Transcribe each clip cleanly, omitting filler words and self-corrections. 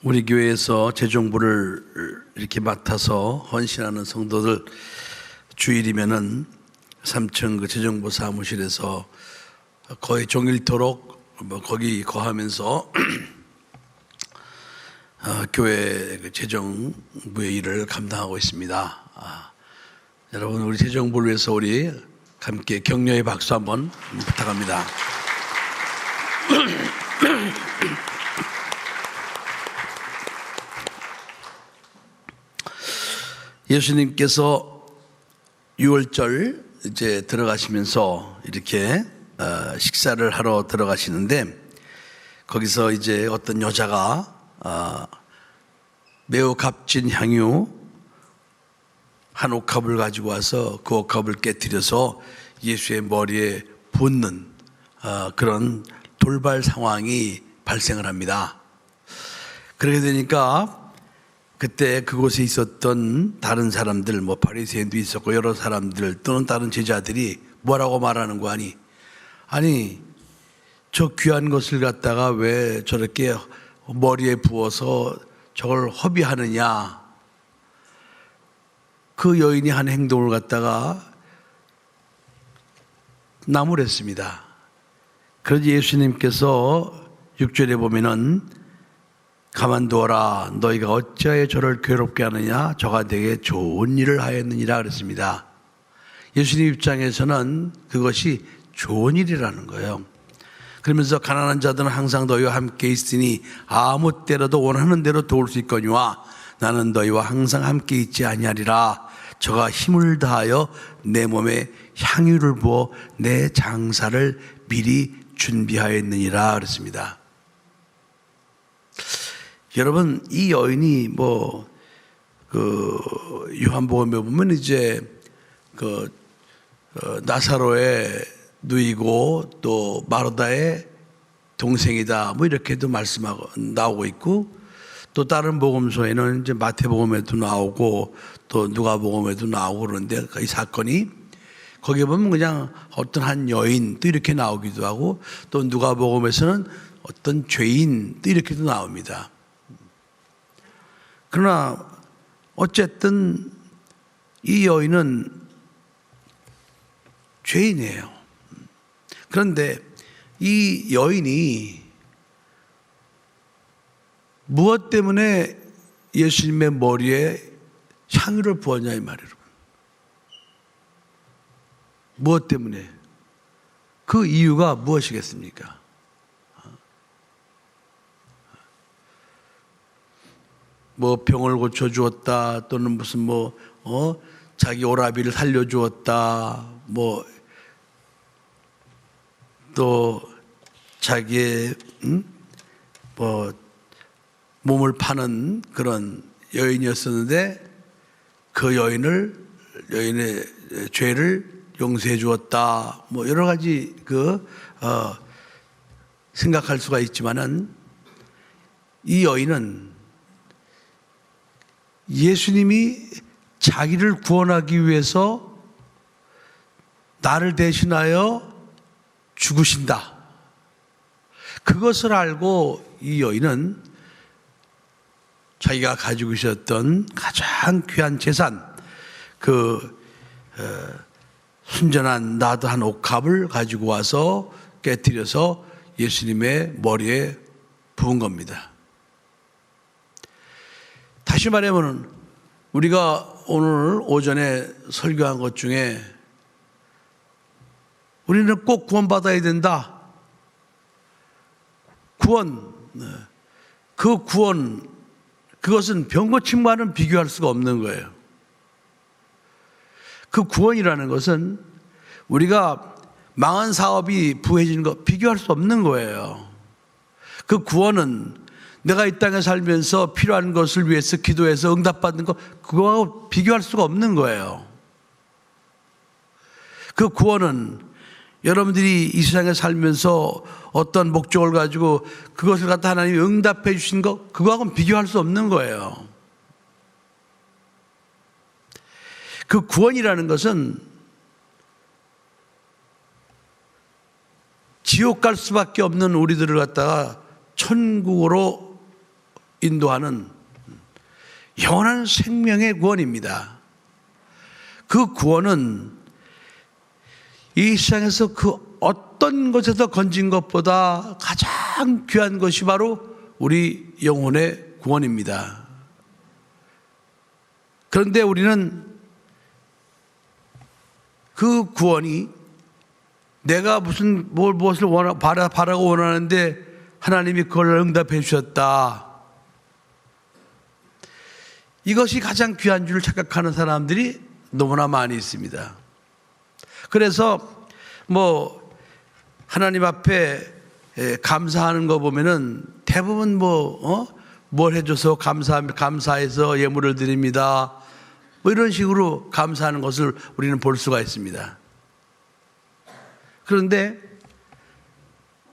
우리 교회에서 재정부를 이렇게 맡아서 헌신하는 성도들 주일이면은 3층 그 재정부 사무실에서 거의 종일토록 거기 거하면서 교회 그 재정부의 일을 감당하고 있습니다. 여러분, 우리 재정부를 위해서 우리 함께 격려의 박수 한번 부탁합니다. 예수님께서 6월절 이제 들어가시면서 이렇게 식사를 하러 들어가시는데, 거기서 이제 어떤 여자가 매우 값진 향유 한 옥합을 가지고 와서 그 옥합을 깨뜨려서 예수의 머리에 붓는 그런 돌발 상황이 발생을 합니다. 그렇게 되니까 그때 그곳에 있었던 다른 사람들, 바리새인도 있었고 여러 사람들 또는 다른 제자들이 뭐라고 말하는 거 아니 저 귀한 것을 갖다가 왜 저렇게 머리에 부어서 저걸 허비하느냐. 그 여인이 한 행동을 갖다가 나무랬습니다. 그래서 예수님께서 6절에 보면은 가만두어라, 너희가 어찌하여 저를 괴롭게 하느냐, 저가 되게 좋은 일을 하였느니라 그랬습니다. 예수님 입장에서는 그것이 좋은 일이라는 거예요. 그러면서 가난한 자들은 항상 너희와 함께 있으니 아무 때라도 원하는 대로 도울 수 있거니와 나는 너희와 항상 함께 있지 아니하리라. 저가 힘을 다하여 내 몸에 향유를 부어 내 장사를 미리 준비하였느니라 그랬습니다. 여러분, 이 여인이 요한복음에 보면 이제 나사로의 누이고 또 마르다의 동생이다 이렇게도 말씀하고 나오고 있고, 또 다른 복음서에는 이제 마태복음에도 나오고 또 누가복음에도 나오고 그러는데, 이 사건이 거기에 보면 그냥 어떤 한 여인 또 이렇게 나오기도 하고, 또 누가복음에서는 어떤 죄인 또 이렇게도 나옵니다. 그러나 어쨌든 이 여인은 죄인이에요. 그런데 이 여인이 무엇 때문에 예수님의 머리에 향유를 부었냐 이 말이에요. 무엇 때문에? 그 이유가 무엇이겠습니까? 병을 고쳐주었다, 또는 무슨 자기 오라비를 살려주었다, 또 자기의 몸을 파는 그런 여인이었었는데 그 여인의 죄를 용서해 주었다, 여러 가지 생각할 수가 있지만은, 이 여인은 예수님이 자기를 구원하기 위해서 나를 대신하여 죽으신다, 그것을 알고 이 여인은 자기가 가지고 있었던 가장 귀한 재산, 순전한 나드 한 옥합을 가지고 와서 깨뜨려서 예수님의 머리에 부은 겁니다. 다시 말하면 우리가 오늘 오전에 설교한 것 중에 우리는 꼭 구원받아야 된다. 그것은 병 고침과는 비교할 수가 없는 거예요. 그 구원이라는 것은 우리가 망한 사업이 부해지는 것 비교할 수 없는 거예요. 그 구원은 내가 이 땅에 살면서 필요한 것을 위해서 기도해서 응답받는 것, 그거하고 비교할 수가 없는 거예요. 그 구원은 여러분들이 이 세상에 살면서 어떤 목적을 가지고 그것을 갖다 하나님이 응답해 주신 것, 그거하고는 비교할 수 없는 거예요. 그 구원이라는 것은 지옥 갈 수밖에 없는 우리들을 갖다가 천국으로 인도하는 영원한 생명의 구원입니다. 그 구원은 이 세상에서 그 어떤 것에서 건진 것보다 가장 귀한 것이 바로 우리 영혼의 구원입니다. 그런데 우리는 그 구원이 내가 무엇을 바라고 원하는데 하나님이 그걸 응답해 주셨다, 이것이 가장 귀한 줄 착각하는 사람들이 너무나 많이 있습니다. 그래서 하나님 앞에 감사하는 거 보면은 대부분 뭘 해줘서 감사해서 예물을 드립니다, 이런 식으로 감사하는 것을 우리는 볼 수가 있습니다. 그런데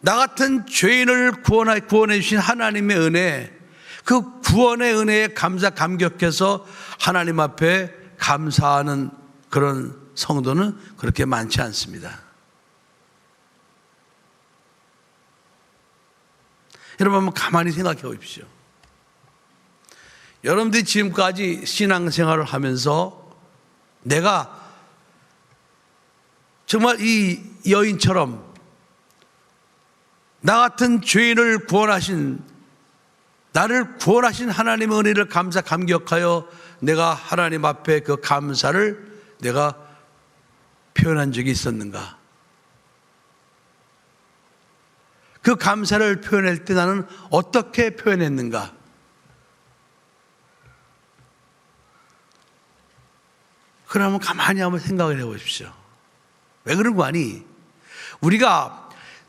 나 같은 죄인을 구원해 주신 하나님의 은혜, 그 구원의 은혜에 감격해서 하나님 앞에 감사하는 그런 성도는 그렇게 많지 않습니다. 여러분 한번 가만히 생각해 보십시오. 여러분들이 지금까지 신앙생활을 하면서 내가 정말 이 여인처럼 나 같은 죄인을 나를 구원하신 하나님의 은혜를 감격하여 내가 하나님 앞에 그 감사를 내가 표현한 적이 있었는가? 그 감사를 표현할 때 나는 어떻게 표현했는가? 그러면 가만히 한번 생각을 해 보십시오. 왜 그런 거 아니? 우리가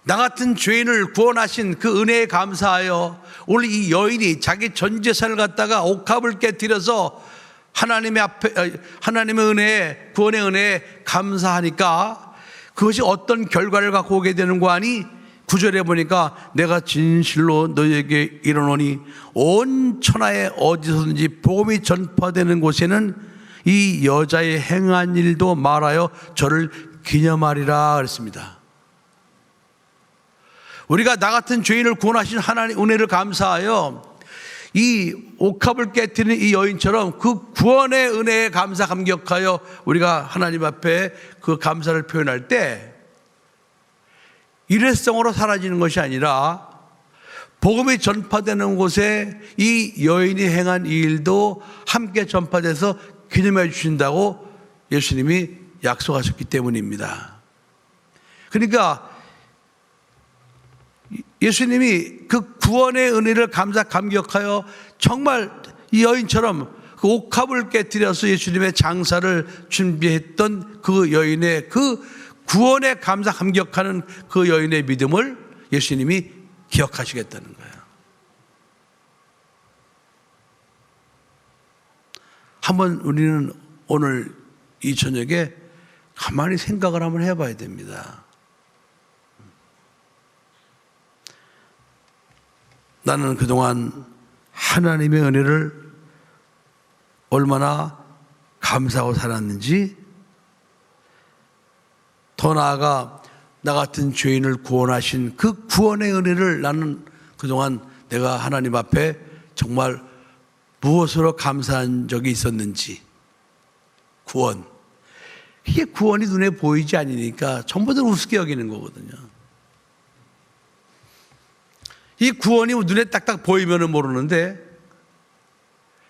나 같은 죄인을 구원하신 그 은혜에 감사하여 오늘 이 여인이 자기 전 재산을 갖다가 옥합을 깨뜨려서 하나님의 은혜에, 구원의 은혜에 감사하니까 그것이 어떤 결과를 갖고 오게 되는 거 아니? 9절에 보니까 내가 진실로 너희에게 이르노니 온 천하에 어디서든지 복음이 전파되는 곳에는 이 여자의 행한 일도 말하여 저를 기념하리라 그랬습니다. 우리가 나 같은 죄인을 구원하신 하나님 은혜를 감사하여 이 옥합을 깨뜨리는 이 여인처럼 그 구원의 은혜에 감격하여 우리가 하나님 앞에 그 감사를 표현할 때 일회성으로 사라지는 것이 아니라 복음이 전파되는 곳에 이 여인이 행한 이 일도 함께 전파돼서 기념해 주신다고 예수님이 약속하셨기 때문입니다. 그러니까 예수님이 그 구원의 은혜를 감격하여 정말 이 여인처럼 그 옥합을 깨뜨려서 예수님의 장사를 준비했던 그 여인의 그 구원에 감격하는 그 여인의 믿음을 예수님이 기억하시겠다는 거예요. 한번 우리는 오늘 이 저녁에 가만히 생각을 한번 해봐야 됩니다. 나는 그동안 하나님의 은혜를 얼마나 감사하고 살았는지, 더 나아가 나 같은 죄인을 구원하신 그 구원의 은혜를 나는 그동안 내가 하나님 앞에 정말 무엇으로 감사한 적이 있었는지. 구원, 이게 구원이 눈에 보이지 않으니까 전부 다 우습게 여기는 거거든요. 이 구원이 눈에 딱딱 보이면 모르는데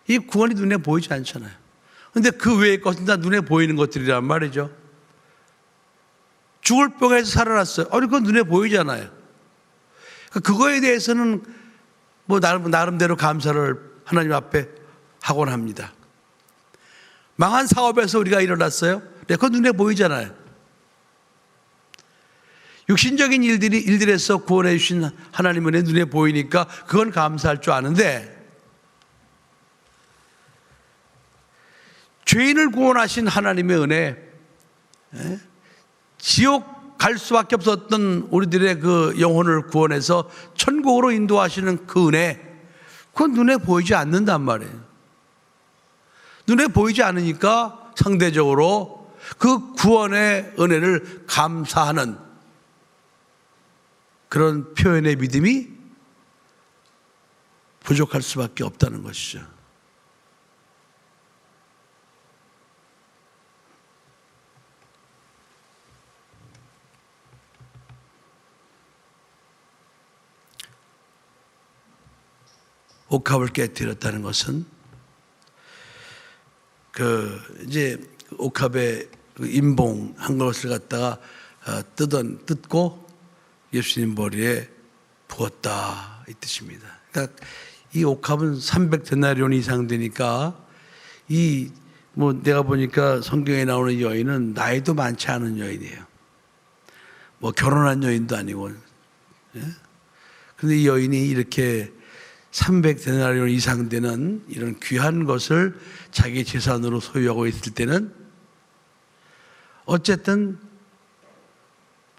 이 구원이 눈에 보이지 않잖아요. 그런데 그 외의 것은 다 눈에 보이는 것들이란 말이죠. 죽을 병에서 살아났어요. 그건 눈에 보이잖아요. 그거에 대해서는 나름대로 감사를 하나님 앞에 하곤 합니다. 망한 사업에서 우리가 일어났어요. 그건 눈에 보이잖아요. 육신적인 일들에서 구원해 주신 하나님의 눈에 보이니까 그건 감사할 줄 아는데, 죄인을 구원하신 하나님의 은혜, 지옥 갈 수밖에 없었던 우리들의 그 영혼을 구원해서 천국으로 인도하시는 그 은혜, 그건 눈에 보이지 않는단 말이에요. 눈에 보이지 않으니까 상대적으로 그 구원의 은혜를 감사하는 그런 표현의 믿음이 부족할 수밖에 없다는 것이죠. 옥합을 깨뜨렸다는 것은 이제 옥합에 임봉한 것을 갖다가 뜯고 예수님 머리에 부었다 이 뜻입니다. 그러니까 이 옥합은 300데나리온 이상 되니까 내가 보니까 성경에 나오는 여인은 나이도 많지 않은 여인이에요. 결혼한 여인도 아니고. 그런데 이 여인이 이렇게 300데나리온 이상 되는 이런 귀한 것을 자기 재산으로 소유하고 있을 때는 어쨌든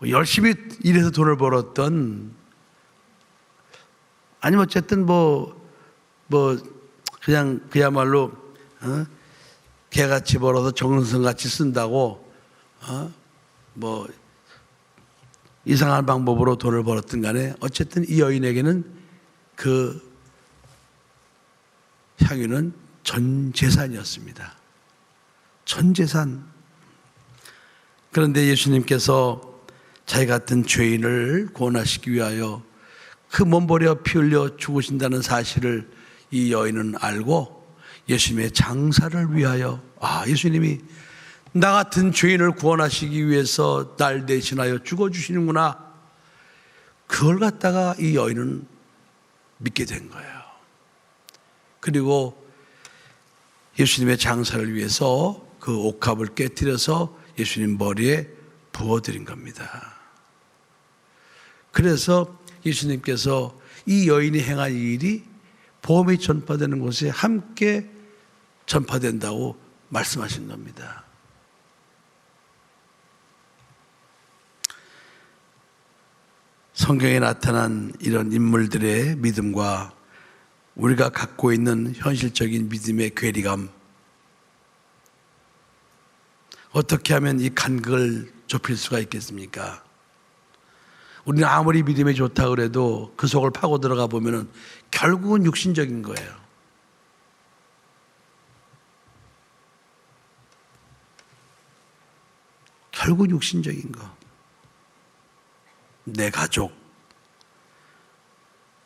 열심히 일해서 돈을 벌었던, 아니면 어쨌든 그냥 그야말로 개같이 벌어서 정성같이 쓴다고 이상한 방법으로 돈을 벌었든 간에 어쨌든 이 여인에게는 그 향유는 전 재산이었습니다. 전 재산. 그런데 예수님께서 자기 같은 죄인을 구원하시기 위하여 그 몸버려 피 흘려 죽으신다는 사실을 이 여인은 알고 예수님의 장사를 위하여, 예수님이 나 같은 죄인을 구원하시기 위해서 날 대신하여 죽어주시는구나. 그걸 갖다가 이 여인은 믿게 된 거예요. 그리고 예수님의 장사를 위해서 그 옥합을 깨뜨려서 예수님 머리에 부어드린 겁니다. 그래서 예수님께서 이 여인이 행한 일이 복음이 전파되는 곳에 함께 전파된다고 말씀하신 겁니다. 성경에 나타난 이런 인물들의 믿음과 우리가 갖고 있는 현실적인 믿음의 괴리감, 어떻게 하면 이 간극을 좁힐 수가 있겠습니까? 우리는 아무리 믿음이 좋다 그래도 그 속을 파고 들어가 보면은 결국은 육신적인 거예요. 결국 육신적인 거. 내 가족,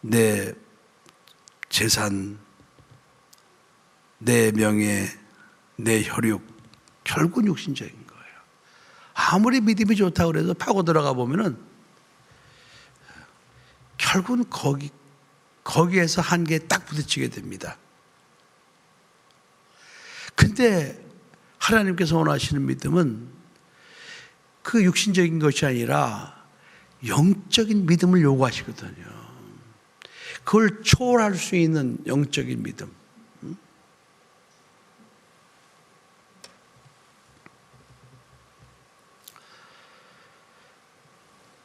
내 재산, 내 명예, 내 혈육, 결국 육신적인 거예요. 아무리 믿음이 좋다고 그래도 파고 들어가 보면은 결국은 거기에서 한계에 딱 부딪히게 됩니다. 근데 하나님께서 원하시는 믿음은 그 육신적인 것이 아니라 영적인 믿음을 요구하시거든요. 그걸 초월할 수 있는 영적인 믿음.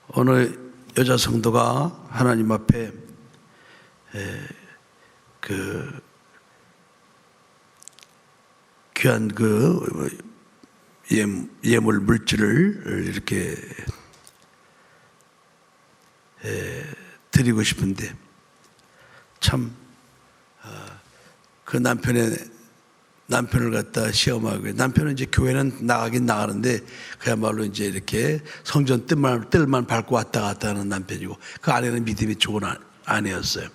어느 여자 성도가 하나님 앞에 그 귀한 그 예물 물질을 이렇게 드리고 싶은데 참 그 남편을 갖다 시험하고, 남편은 이제 교회는 나가긴 나가는데 그야말로 이제 이렇게 성전 뜰만 밟고 왔다 갔다 하는 남편이고, 그 아내는 믿음이 좋은 아내였어요.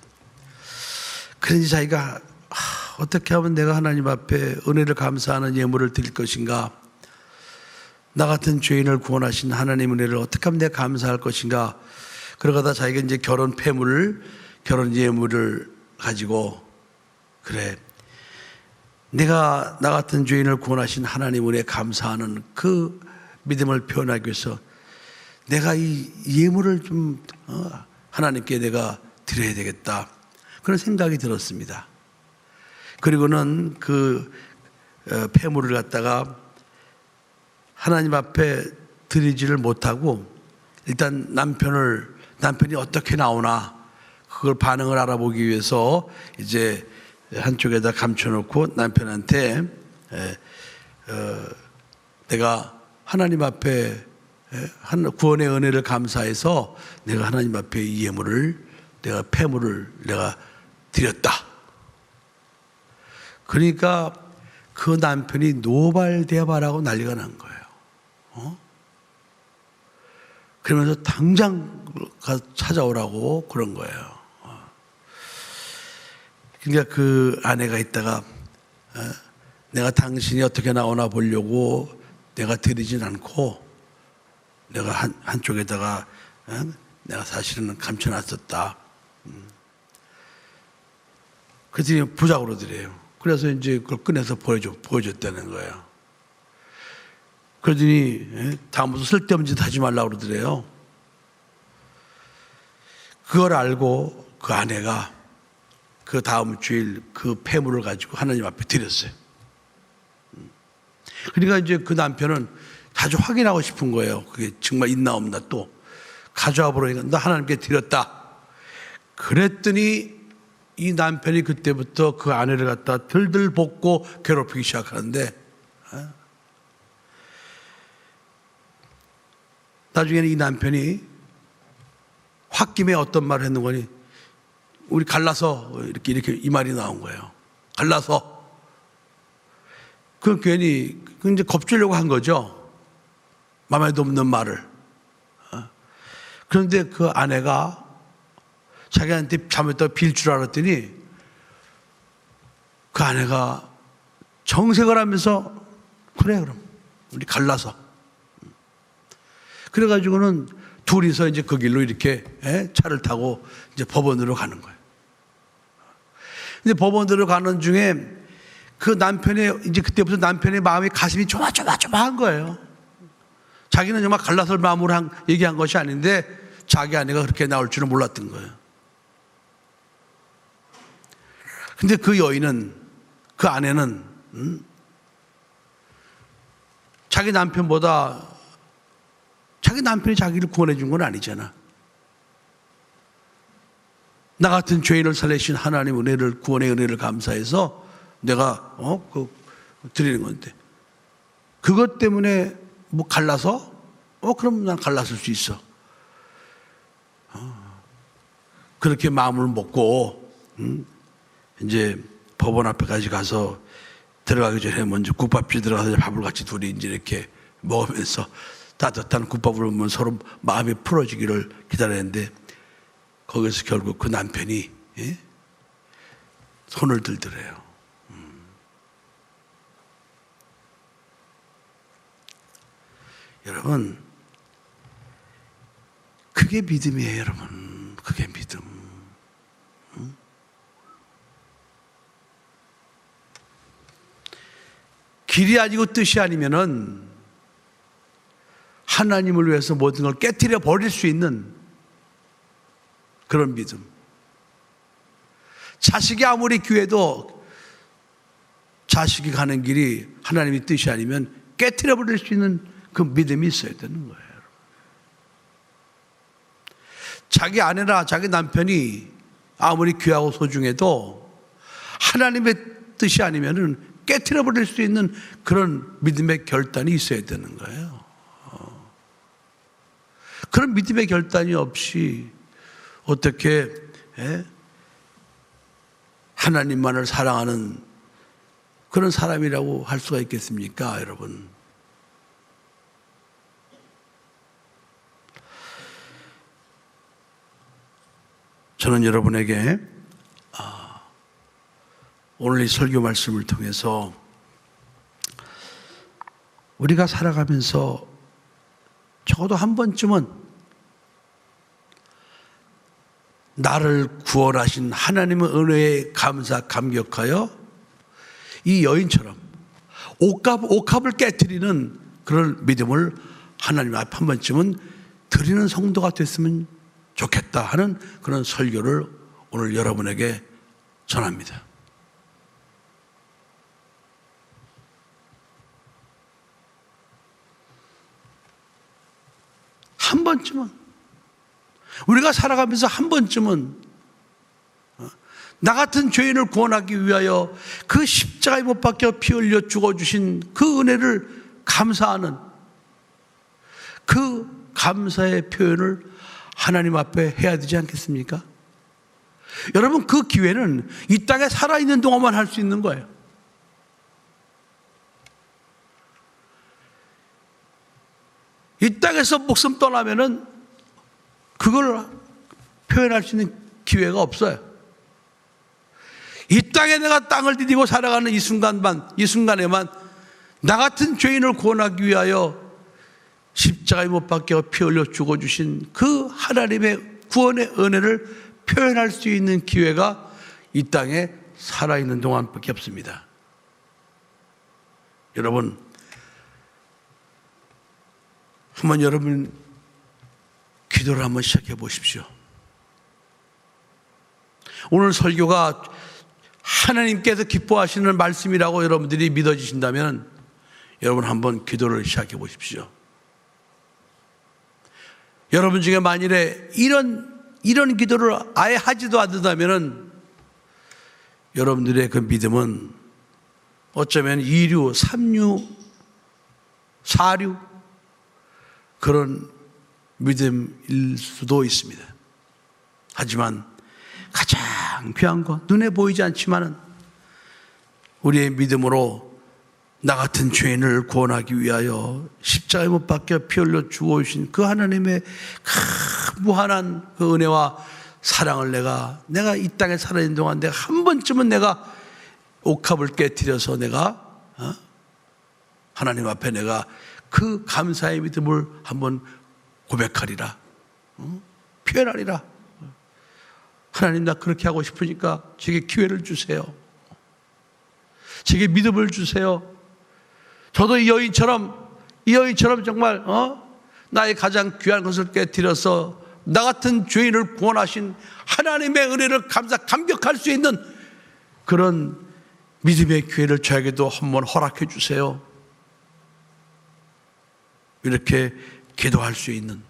그런데 자기가 어떻게 하면 내가 하나님 앞에 은혜를 감사하는 예물을 드릴 것인가, 나 같은 죄인을 구원하신 하나님 은혜를 어떻게 하면 내가 감사할 것인가, 그러다가 자기가 이제 결혼 예물을 가지고, 그래, 내가 나 같은 죄인을 구원하신 하나님 은혜에 감사하는 그 믿음을 표현하기 위해서 내가 이 예물을 좀 하나님께 내가 드려야 되겠다, 그런 생각이 들었습니다. 그리고는 그 폐물을 갖다가 하나님 앞에 드리지를 못하고 일단 남편이 어떻게 나오나 그걸 반응을 알아보기 위해서 이제 한쪽에다 감춰놓고 남편한테 내가 하나님 앞에 구원의 은혜를 감사해서 내가 하나님 앞에 이 예물을, 내가 폐물을 내가 드렸다. 그러니까 그 남편이 노발대발하고 난리가 난 거예요. 그러면서 당장 찾아오라고 그런 거예요. 그러니까 그 아내가 있다가 내가 당신이 어떻게 나오나 보려고 내가 드리진 않고 내가 한쪽에다가 내가 사실은 감춰놨었다. 그랬더니 부작으로 드려요. 그래서 이제 그걸 꺼내서 보여줬다는 거예요. 그러더니 다음부터 쓸데없는 짓 하지 말라고 그러더래요. 그걸 알고 그 아내가 그 다음 주일 그 폐물을 가지고 하나님 앞에 드렸어요. 그러니까 이제 그 남편은 아주 확인하고 싶은 거예요. 그게 정말 있나 없나 또 가져와 보라니까 나 하나님께 드렸다. 그랬더니 이 남편이 그때부터 그 아내를 갖다 들들 볶고 괴롭히기 시작하는데 나중에는 이 남편이 홧김에 어떤 말을 했는 거니 우리 갈라서 이렇게 이 말이 나온 거예요. 갈라서. 그 괜히 이제 겁주려고 한 거죠. 마음에도 없는 말을. 그런데 그 아내가 자기한테 잘못했다가 빌 줄 알았더니 그 아내가 정색을 하면서 그래 그럼 우리 갈라서. 그래가지고는 둘이서 이제 그 길로 이렇게 차를 타고 이제 법원으로 가는 거예요. 근데 법원으로 가는 중에 그 남편의 이제 그때부터 남편의 마음이 가슴이 조마조마한 거예요. 자기는 정말 갈라설 마음으로 얘기한 것이 아닌데 자기 아내가 그렇게 나올 줄은 몰랐던 거예요. 근데 그 여인은 그 아내는 자기 남편보다 자기 남편이 자기를 구원해 준 건 아니잖아. 나 같은 죄인을 살리신 하나님 은혜를 구원의 은혜를 감사해서 내가 드리는 건데 그것 때문에 뭐 갈라서 그럼 난 갈라설 수 있어. 그렇게 마음을 먹고 이제 법원 앞에까지 가서 들어가기 전에 먼저 국밥집 들어가서 밥을 같이 둘이 이제 이렇게 먹으면서 따뜻한 국밥을 먹으면 서로 마음이 풀어지기를 기다렸는데 거기서 결국 그 남편이 손을 들더래요. 여러분, 그게 믿음이에요, 여러분. 그게 믿음. 길이 아니고 뜻이 아니면은 하나님을 위해서 모든 걸 깨트려 버릴 수 있는 그런 믿음. 자식이 아무리 귀해도 자식이 가는 길이 하나님의 뜻이 아니면 깨트려 버릴 수 있는 그 믿음이 있어야 되는 거예요. 자기 아내나 자기 남편이 아무리 귀하고 소중해도 하나님의 뜻이 아니면은 깨트려 버릴 수 있는 그런 믿음의 결단이 있어야 되는 거예요. 그런 믿음의 결단이 없이 어떻게 하나님만을 사랑하는 그런 사람이라고 할 수가 있겠습니까, 여러분? 저는 여러분에게 오늘 이 설교 말씀을 통해서 우리가 살아가면서 적어도 한 번쯤은 나를 구원하신 하나님의 은혜에 감격하여 이 여인처럼 옥합을 깨트리는 그런 믿음을 하나님 앞에 한 번쯤은 드리는 성도가 됐으면 좋겠다 하는 그런 설교를 오늘 여러분에게 전합니다. 한 번쯤은 우리가 살아가면서 한 번쯤은 나 같은 죄인을 구원하기 위하여 그 십자가에 못 박혀 피 흘려 죽어주신 그 은혜를 감사하는 그 감사의 표현을 하나님 앞에 해야 되지 않겠습니까? 여러분, 그 기회는 이 땅에 살아있는 동안만 할 수 있는 거예요. 이 땅에서 목숨 떠나면은 그걸 표현할 수 있는 기회가 없어요. 이 땅에 내가 땅을 디디고 살아가는 이 순간에만 나 같은 죄인을 구원하기 위하여 십자가에 못 박혀 피 흘려 죽어주신 그 하나님의 구원의 은혜를 표현할 수 있는 기회가 이 땅에 살아있는 동안밖에 없습니다. 여러분, 한번 여러분 기도를 한번 시작해 보십시오. 오늘 설교가 하나님께서 기뻐하시는 말씀이라고 여러분들이 믿어지신다면 여러분 한번 기도를 시작해 보십시오. 여러분 중에 만일에 이런 기도를 아예 하지도 않는다면 여러분들의 그 믿음은 어쩌면 2류, 3류, 4류 그런 믿음일 수도 있습니다. 하지만 가장 귀한 것, 눈에 보이지 않지만은 우리의 믿음으로 나 같은 죄인을 구원하기 위하여 십자가에 못 박혀 피 흘려 죽어오신 그 하나님의 그 무한한 그 은혜와 사랑을 내가 이 땅에 살아있는 동안 내가 한 번쯤은 내가 옥합을 깨뜨려서 내가 하나님 앞에 내가 그 감사의 믿음을 한번 고백하리라, 표현하리라. 하나님, 나 그렇게 하고 싶으니까 제게 기회를 주세요. 제게 믿음을 주세요. 저도 이 여인처럼 정말 나의 가장 귀한 것을 깨뜨려서 나 같은 죄인을 구원하신 하나님의 은혜를 감격할 수 있는 그런 믿음의 기회를 저에게도 한번 허락해 주세요. 이렇게 기도할 수 있는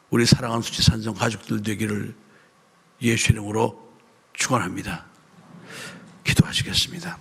우리 사랑하는 수지산성 가족들 되기를 예수의 이름으로 축원합니다. 기도하시겠습니다.